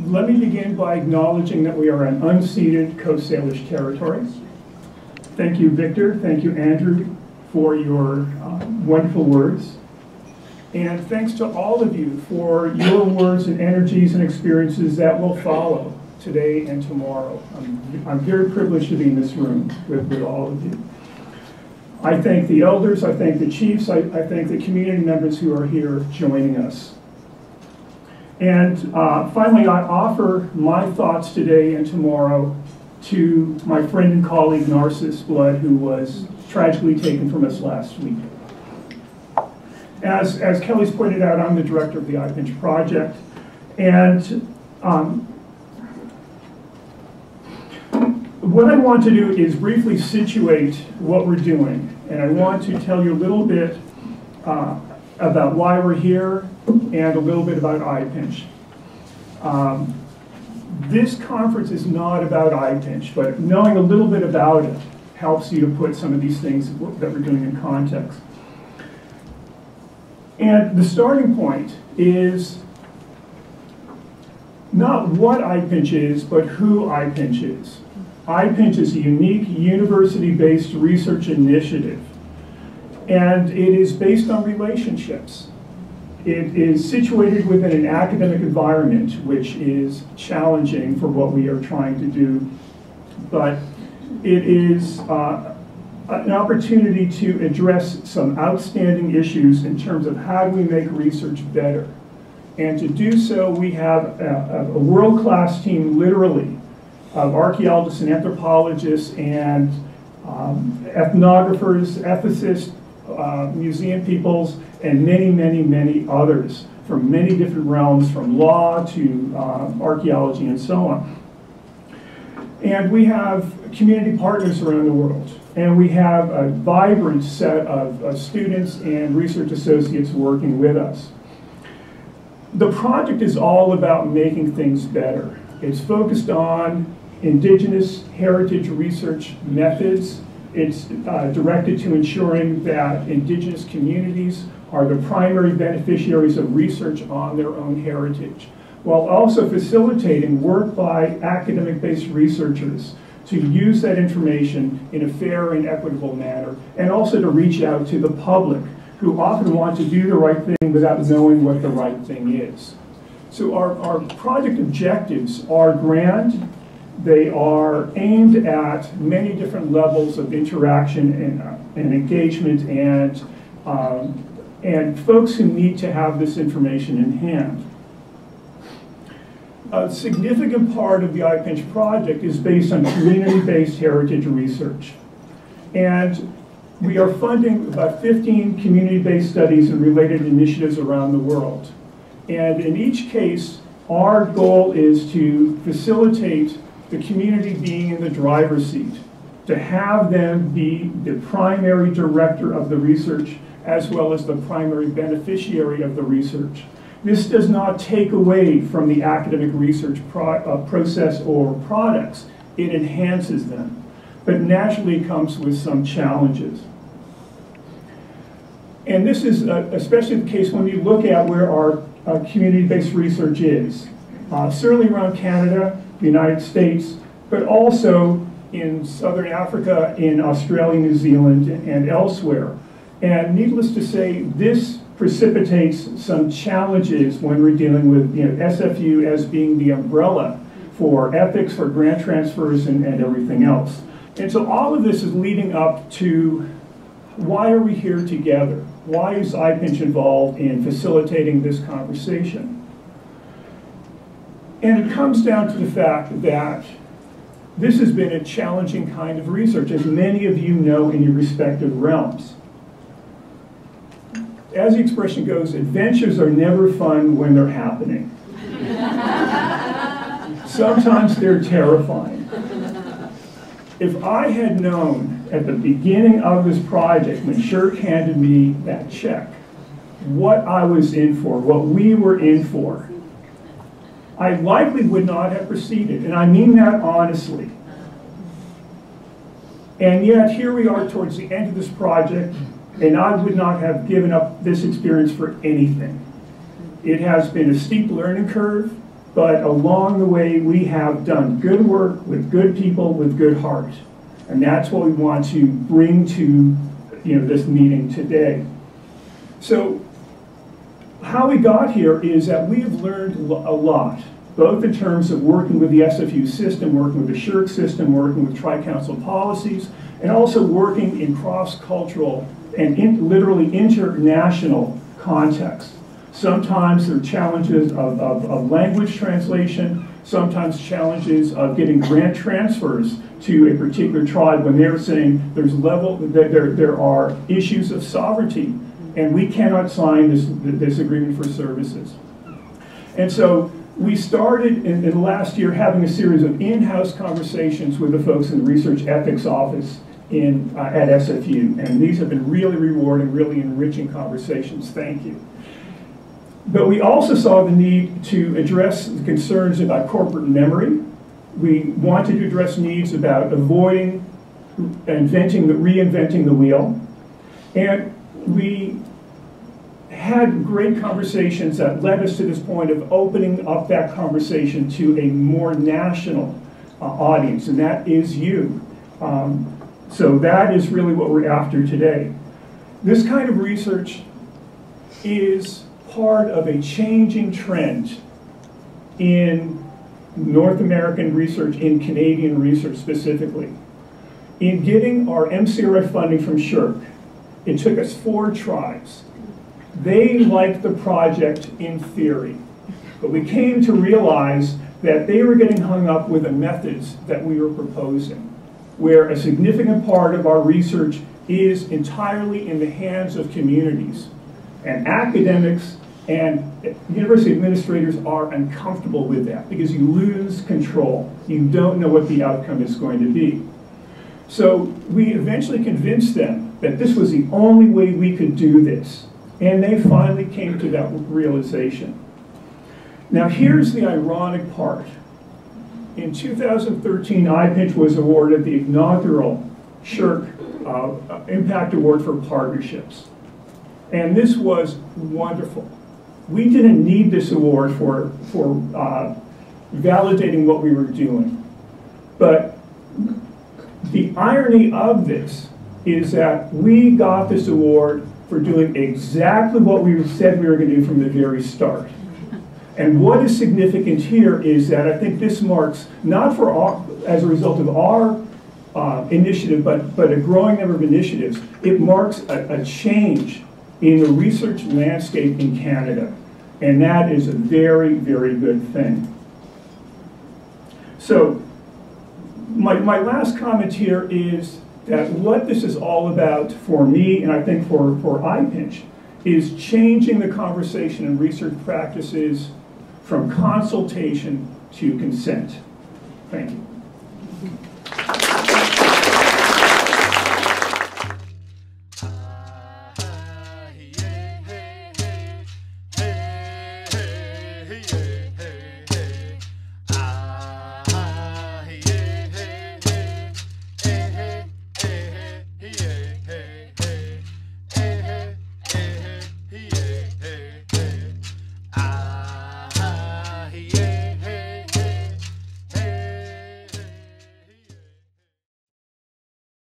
Let me begin by acknowledging that we are on unceded Coast Salish territory. Thank you, Victor. Thank you, Andrew, for your wonderful words. And thanks to all of you for your words and energies and experiences that will follow today and tomorrow. I'm very privileged to be in this room with all of you. I thank the elders, I thank the chiefs, I thank the community members who are here joining us. And finally, I offer my thoughts today and tomorrow to my friend and colleague Narcissus Blood, who was tragically taken from us last week. As Kelly's pointed out, I'm the director of the IPinCH Project, and what I want to do is briefly situate what we're doing, and I want to tell you a little bit about why we're here and a little bit about IPinCH. This conference is not about IPinCH, but knowing a little bit about it helps you to put some of these things that we're doing in context. And the starting point is not what IPinCH is, but who IPinCH is. IPinCH is a unique university-based research initiative, and it is based on relationships. It is situated within an academic environment, which is challenging for what we are trying to do, but it is an opportunity to address some outstanding issues in terms of how do we make research better. And to do so, we have a world-class team, literally, of archaeologists and anthropologists and ethnographers, ethicists, museum peoples, and many, many, many others from many different realms, from law to archaeology and so on. And we have community partners around the world. And we have a vibrant set of students and research associates working with us. The project is all about making things better. It's focused on Indigenous heritage research methods. It's directed to ensuring that Indigenous communities are the primary beneficiaries of research on their own heritage, while also facilitating work by academic-based researchers to use that information in a fair and equitable manner, and also to reach out to the public, who often want to do the right thing without knowing what the right thing is. So our project objectives are grand. They are aimed at many different levels of interaction and engagement, and folks who need to have this information in hand. A significant part of the IPinCH project is based on community-based heritage research. And we are funding about 15 community-based studies and related initiatives around the world. And in each case, our goal is to facilitate the community being in the driver's seat, to have them be the primary director of the research as well as the primary beneficiary of the research. This does not take away from the academic research process or products. It enhances them, but naturally comes with some challenges. And this is especially the case when you look at where our community-based research is. Certainly around Canada, the United States, but also in Southern Africa, in Australia, New Zealand, and elsewhere. And needless to say, this precipitates some challenges when we're dealing with SFU as being the umbrella for ethics, for grant transfers, and everything else. And so all of this is leading up to, why are we here together? Why is IPinCH involved in facilitating this conversation? And it comes down to the fact that this has been a challenging kind of research, as many of you know in your respective realms. As the expression goes, adventures are never fun when they're happening. Sometimes they're terrifying. If I had known at the beginning of this project, when Shirk handed me that check, what I was in for, what we were in for, I likely would not have proceeded, and I mean that honestly. And yet, here we are towards the end of this project, and I would not have given up this experience for anything. It has been a steep learning curve. but along the way we have done good work with good people with good heart. And that's what we want to bring to this meeting today. So how we got here is that we've learned a lot, both in terms of working with the SFU system, working with the SSHRC system, working with tri-council policies, and also working in cross-cultural and literally international contexts. Sometimes there are challenges of language translation, sometimes challenges of getting grant transfers to a particular tribe when they're saying there are issues of sovereignty and we cannot sign this agreement for services. And so we started in the last year having a series of in-house conversations with the folks in the Research Ethics Office at SFU. And these have been really rewarding, really enriching conversations. Thank you. But we also saw the need to address the concerns about corporate memory. We wanted to address needs about avoiding reinventing the wheel. And we had great conversations that led us to this point of opening up that conversation to a more national audience, and that is you. So that is really what we're after today. This kind of research is part of a changing trend in North American research, in Canadian research specifically. In getting our MCRF funding from SSHRC, it took us 4 tribes. They liked the project in theory, but we came to realize that they were getting hung up with the methods that we were proposing, where a significant part of our research is entirely in the hands of communities. And academics and university administrators are uncomfortable with that because you lose control. You don't know what the outcome is going to be. So we eventually convinced them that this was the only way we could do this. And they finally came to that realization. Now here's the ironic part. In 2013, IPinCH was awarded the inaugural SSHRC Impact Award for Partnerships. And this was wonderful. We didn't need this award for validating what we were doing. But the irony of this is that we got this award for doing exactly what we said we were going to do from the very start. And what is significant here is that I think this marks, not as a result of our initiative, but a growing number of initiatives, it marks a change in the research landscape in Canada. And that is a very, very good thing. So my last comment here is that what this is all about for me, and I think for IPinCH, is changing the conversation in research practices from consultation to consent. Thank you.